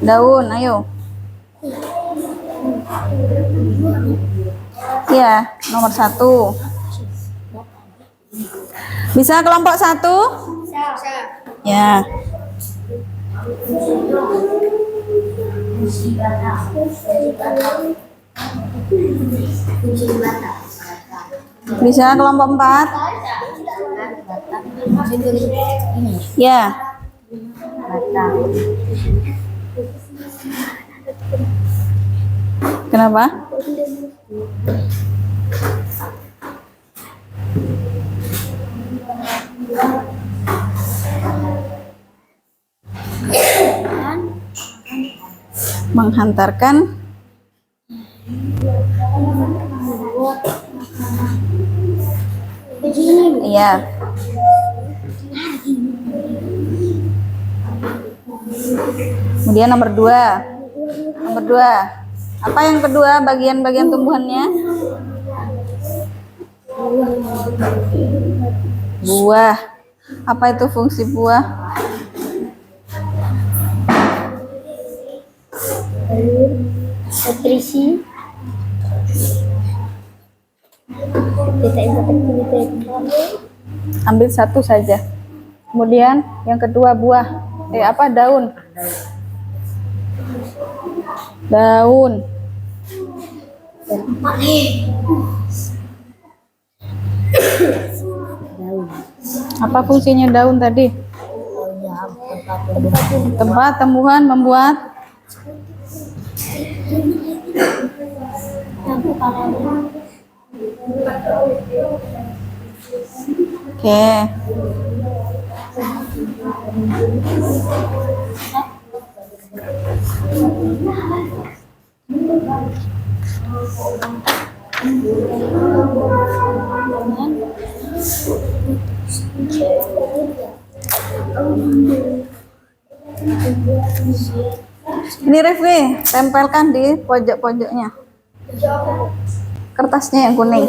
Daun, ayo. Ya, nomor 1. Bisa kelompok 1? Ya. Bisa kelompok 4? Ya. Kenapa? Menghantarkan iya. Kemudian nomor 2. Nomor 2. Apa yang kedua bagian-bagian tumbuhannya? Buah. Apa itu fungsi buah? nutrisi. Ambil satu saja. Kemudian yang kedua buah. Daun. Daun. Apa fungsinya daun tadi? Tempat tumbuhan membuat Oke. Ini Rifki, tempelkan di pojok-pojoknya. Kertasnya yang kuning.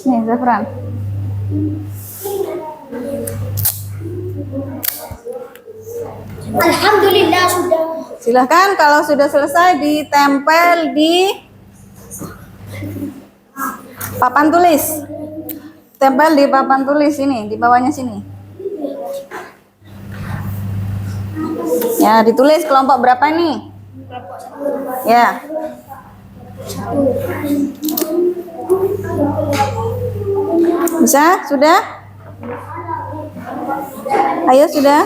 Nih, Zafran. Alhamdulillah sudah. Silahkan kalau sudah selesai ditempel di papan tulis. Tempel di papan tulis ini, di bawahnya sini. Ya, ditulis kelompok berapa nih? Ya. Bisa? Sudah? Ayo, sudah?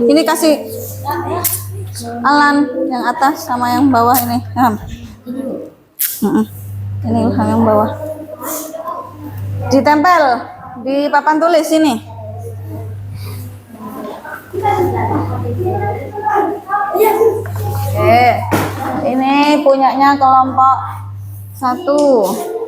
Ini kasih Alan yang atas sama yang bawah ini. Ini Ilham yang bawah. Ditempel di papan tulis ini. Oke. Ini punyanya kelompok 1.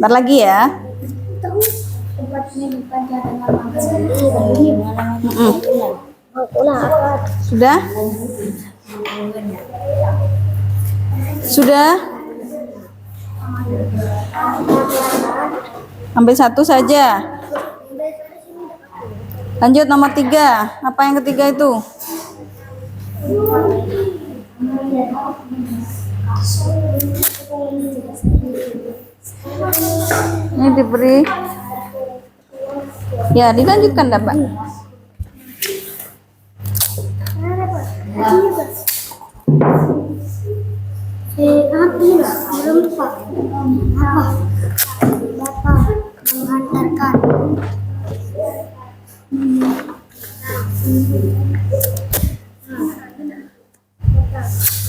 Bentar lagi ya. Sudah? Sudah? Ambil satu saja. Lanjut nomor 3. Apa yang ketiga itu? Ini diberi. Ya, dilanjutkan dah, Mbak.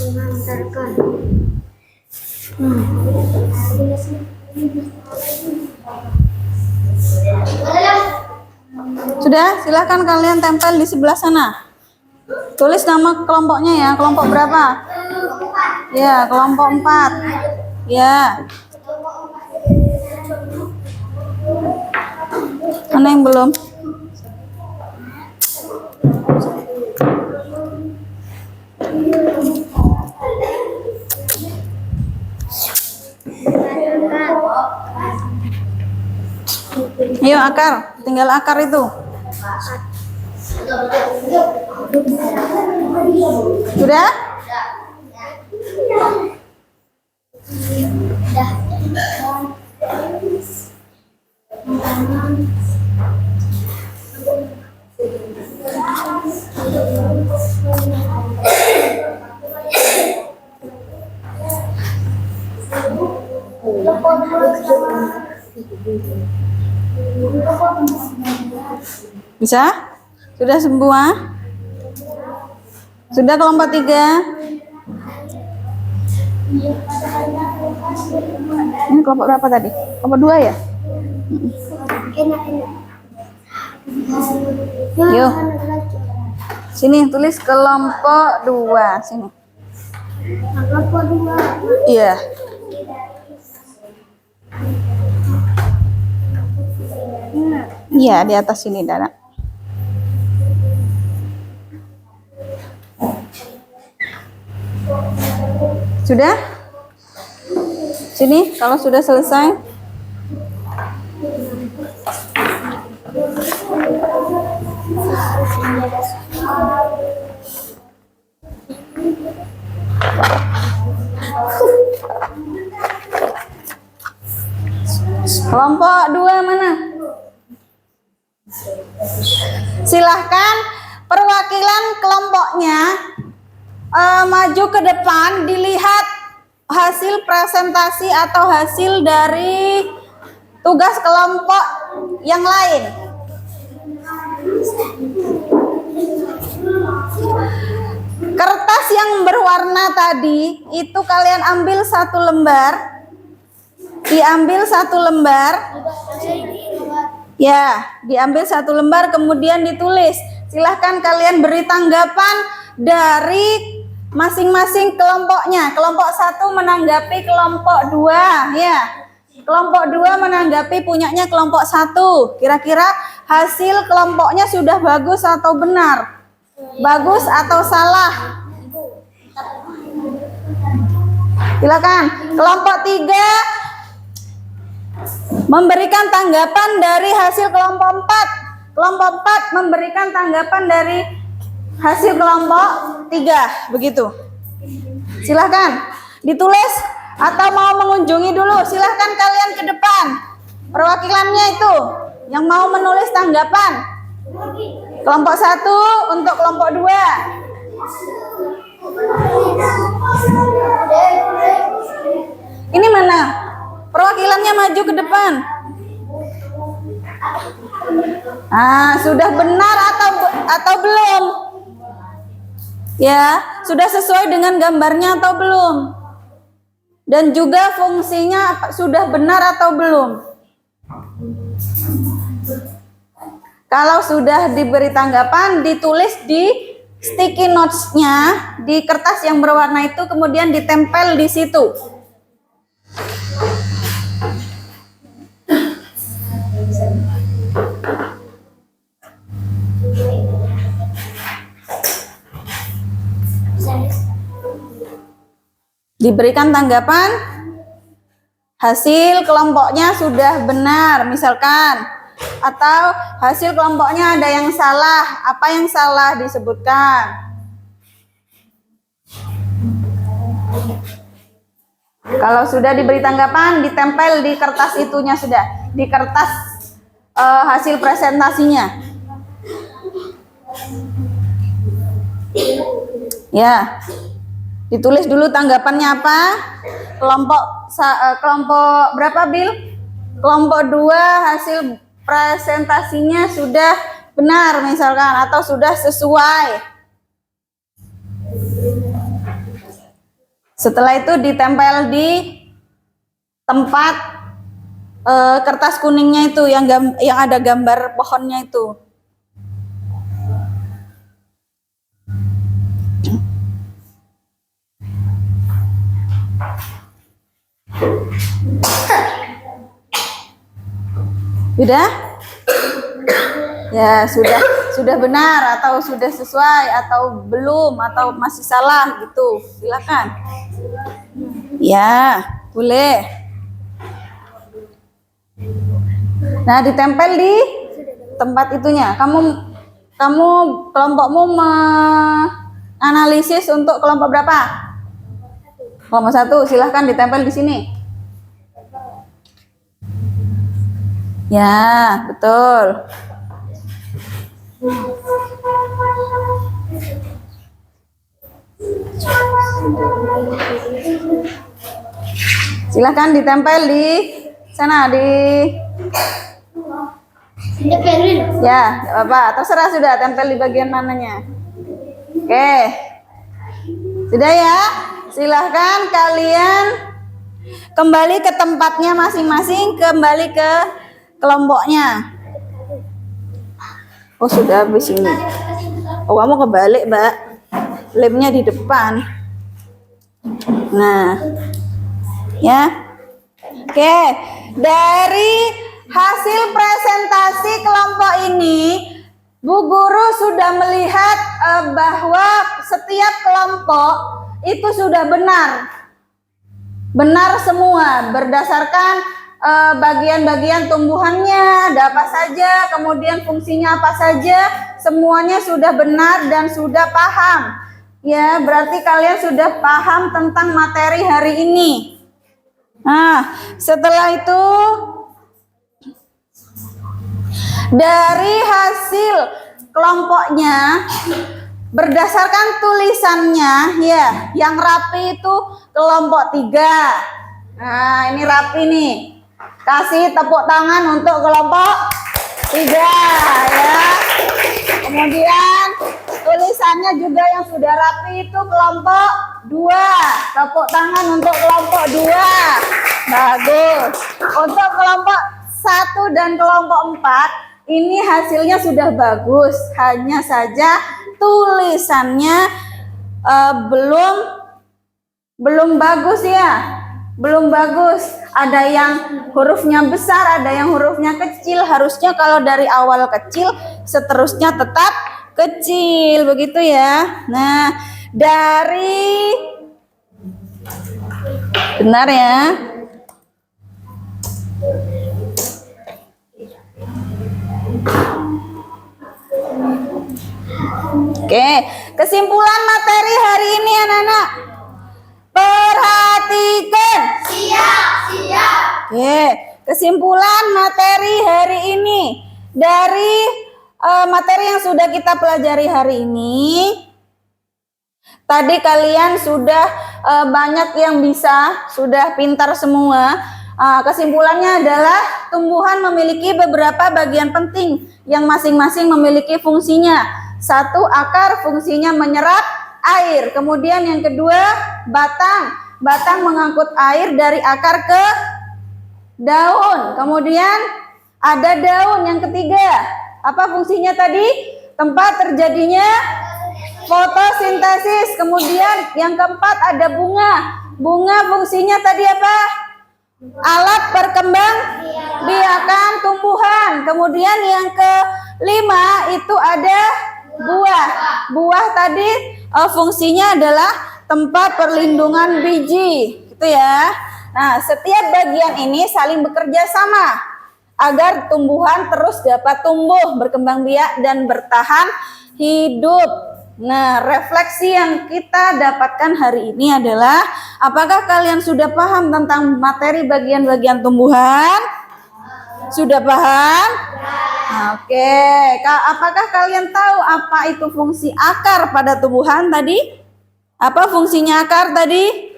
Mengantarkan. Sudah, silahkan kalian tempel di sebelah sana. Tulis nama kelompoknya ya, kelompok berapa? Ya, kelompok 4. Ya. Mana yang belum? Ayo akar, tinggal akar itu. Sudah? Bisa? Sudah semua? Sudah kelompok 3? Ini kelompok berapa tadi? Kelompok 2 ya? Yuk. Sini tulis kelompok 2. Sini. Kelompok 2. Iya. Iya, di atas sini, Dara. Sudah? Sini, kalau sudah selesai. Kelompok 2 mana? Silahkan perwakilan kelompoknya maju ke depan, dilihat hasil presentasi atau hasil dari tugas kelompok yang lain. Kertas yang berwarna tadi itu kalian ambil 1 lembar, diambil 1 lembar. Ya, diambil 1 lembar kemudian ditulis. Silahkan kalian beri tanggapan dari masing-masing kelompoknya. Kelompok 1 menanggapi kelompok 2, ya. Kelompok 2 menanggapi punyanya kelompok 1. Kira-kira hasil kelompoknya sudah bagus atau benar? Bagus atau salah? Silakan. Kelompok 3 memberikan tanggapan dari hasil kelompok 4. Kelompok 4 memberikan tanggapan dari hasil kelompok 3. Begitu. Silahkan ditulis atau mau mengunjungi dulu. Silahkan kalian ke depan. Perwakilannya itu yang mau menulis tanggapan. Kelompok 1 untuk kelompok 2. Ini mana? Perwakilannya maju ke depan. Sudah benar atau belum? Ya, sudah sesuai dengan gambarnya atau belum? Dan juga fungsinya sudah benar atau belum? Kalau sudah diberi tanggapan, ditulis di sticky notes-nya, di kertas yang berwarna itu, kemudian ditempel di situ. Diberikan tanggapan hasil kelompoknya sudah benar misalkan, atau hasil kelompoknya ada yang salah. Apa yang salah disebutkan. Kalau sudah diberi tanggapan, ditempel di kertas itunya, sudah di kertas hasil presentasinya. Ya, ditulis dulu tanggapannya apa. Kelompok berapa, Bil? Kelompok 2 hasil presentasinya sudah benar misalkan, atau sudah sesuai. Setelah itu ditempel di tempat kertas kuningnya itu yang ada gambar pohonnya itu. Sudah? Ya, sudah benar atau sudah sesuai atau belum atau masih salah gitu. Silakan. Ya, boleh. Nah, ditempel di tempat itunya. Kamu kelompokmu menganalisis untuk kelompok berapa? Kelompok 1. Silahkan ditempel di sini. Ya, betul. Silahkan ditempel di sana di. Ya, gak apa-apa. Terserah, sudah tempel di bagian mananya. Oke. Sudah ya? Silahkan kalian kembali ke tempatnya masing-masing, kembali ke kelompoknya. Oh, sudah habis ini. Oh, kamu kebalik, Mbak. Lemnya di depan. Nah. Ya. Oke, dari hasil presentasi kelompok ini, Bu Guru sudah melihat bahwa setiap kelompok itu sudah benar. Benar semua berdasarkan bagian-bagian tumbuhannya, ada apa saja, kemudian fungsinya apa saja, semuanya sudah benar dan sudah paham. Ya, berarti kalian sudah paham tentang materi hari ini. Nah, setelah itu dari hasil kelompoknya berdasarkan tulisannya, ya, yang rapi itu kelompok 3. Nah, ini rapi nih. Kasih tepuk tangan untuk kelompok 3 ya. Kemudian tulisannya juga yang sudah rapi itu kelompok 2. Tepuk tangan untuk kelompok 2. Bagus. Untuk kelompok 1 dan kelompok 4 ini hasilnya sudah bagus. Hanya saja tulisannya belum bagus ya. Belum bagus, ada yang hurufnya besar, ada yang hurufnya kecil. Harusnya kalau dari awal kecil, seterusnya tetap kecil, begitu ya. Nah, dari benar ya. Oke, kesimpulan materi hari ini anak-anak. Perhatikan. Siap. Oke, kesimpulan materi hari ini. Dari materi yang sudah kita pelajari hari ini, tadi kalian sudah banyak yang bisa, sudah pintar semua. Kesimpulannya adalah tumbuhan memiliki beberapa bagian penting yang masing-masing memiliki fungsinya. 1, akar, fungsinya menyerap air. Kemudian yang kedua, batang mengangkut air dari akar ke daun. Kemudian ada daun. Yang ketiga, apa fungsinya tadi? Tempat terjadinya fotosintesis. Kemudian yang keempat ada bunga. Bunga fungsinya tadi apa? Alat perkembangbiakan tumbuhan. Kemudian yang kelima itu ada buah. Buah tadi fungsinya adalah tempat perlindungan biji, gitu ya. Nah, setiap bagian ini saling bekerja sama agar tumbuhan terus dapat tumbuh, berkembang biak dan bertahan hidup. Nah, refleksi yang kita dapatkan hari ini adalah, apakah kalian sudah paham tentang materi bagian-bagian tumbuhan? Sudah paham? Oke. Apakah kalian tahu apa itu fungsi akar pada tumbuhan tadi? Apa fungsinya akar tadi?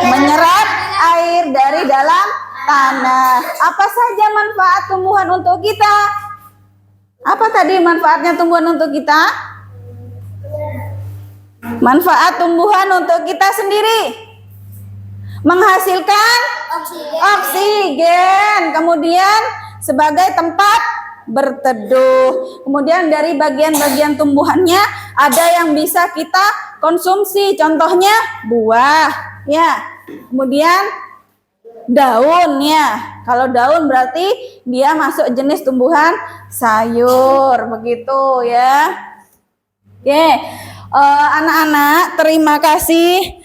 Menyerap air dari dalam tanah. Apa saja manfaat tumbuhan untuk kita? Apa tadi manfaatnya tumbuhan untuk kita? Manfaat tumbuhan untuk kita sendiri, menghasilkan oksigen, kemudian sebagai tempat berteduh. Kemudian dari bagian-bagian tumbuhannya ada yang bisa kita konsumsi, contohnya buah, ya. Kemudian daun, ya. Kalau daun berarti dia masuk jenis tumbuhan sayur, begitu ya. Oke. Anak-anak, terima kasih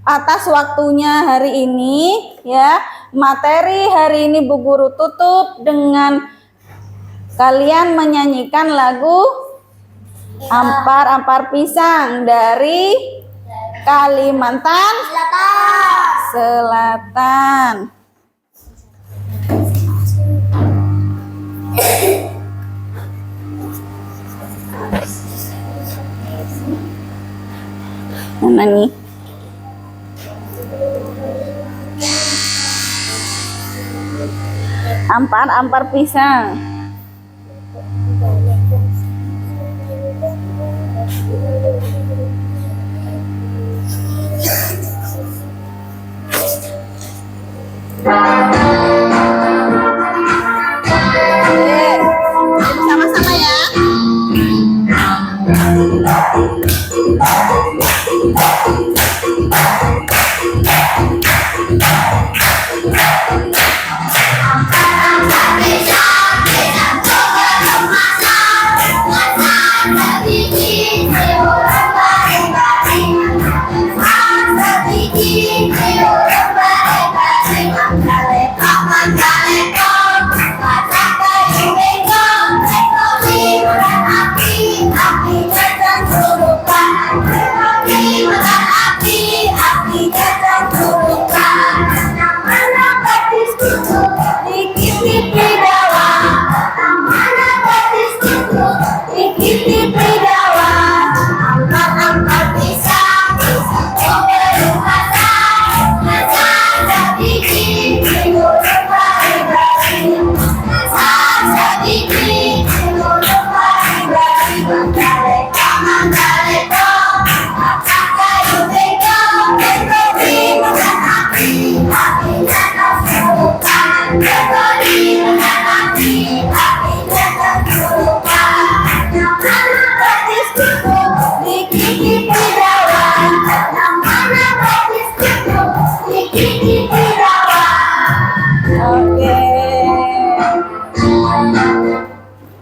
atas waktunya hari ini ya. Materi hari ini Bu Guru tutup dengan kalian menyanyikan lagu Ampar-ampar pisang dari Kalimantan Selatan. Mana nih? Ampar-ampar pisang. Sama-sama ya.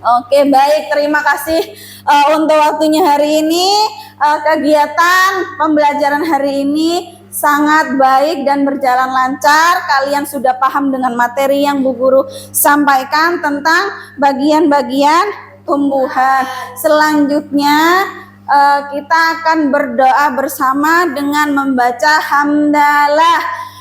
Oke, baik, terima kasih untuk waktunya hari ini. Kegiatan pembelajaran hari ini sangat baik dan berjalan lancar. Kalian sudah paham dengan materi yang Bu Guru sampaikan tentang bagian-bagian tumbuhan. Selanjutnya kita akan berdoa bersama dengan membaca hamdalah.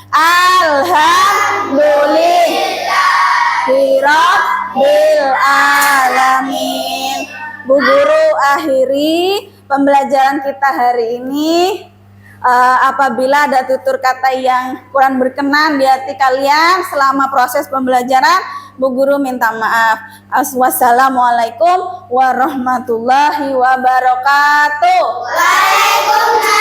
Alhamdulillahirabbil alamin. Bu Guru akhiri pembelajaran kita hari ini. Apabila ada tutur kata yang kurang berkenan di hati kalian selama proses pembelajaran, Bu Guru minta maaf. Wassalamualaikum warahmatullahi wabarakatuh. Waalaikumsalam.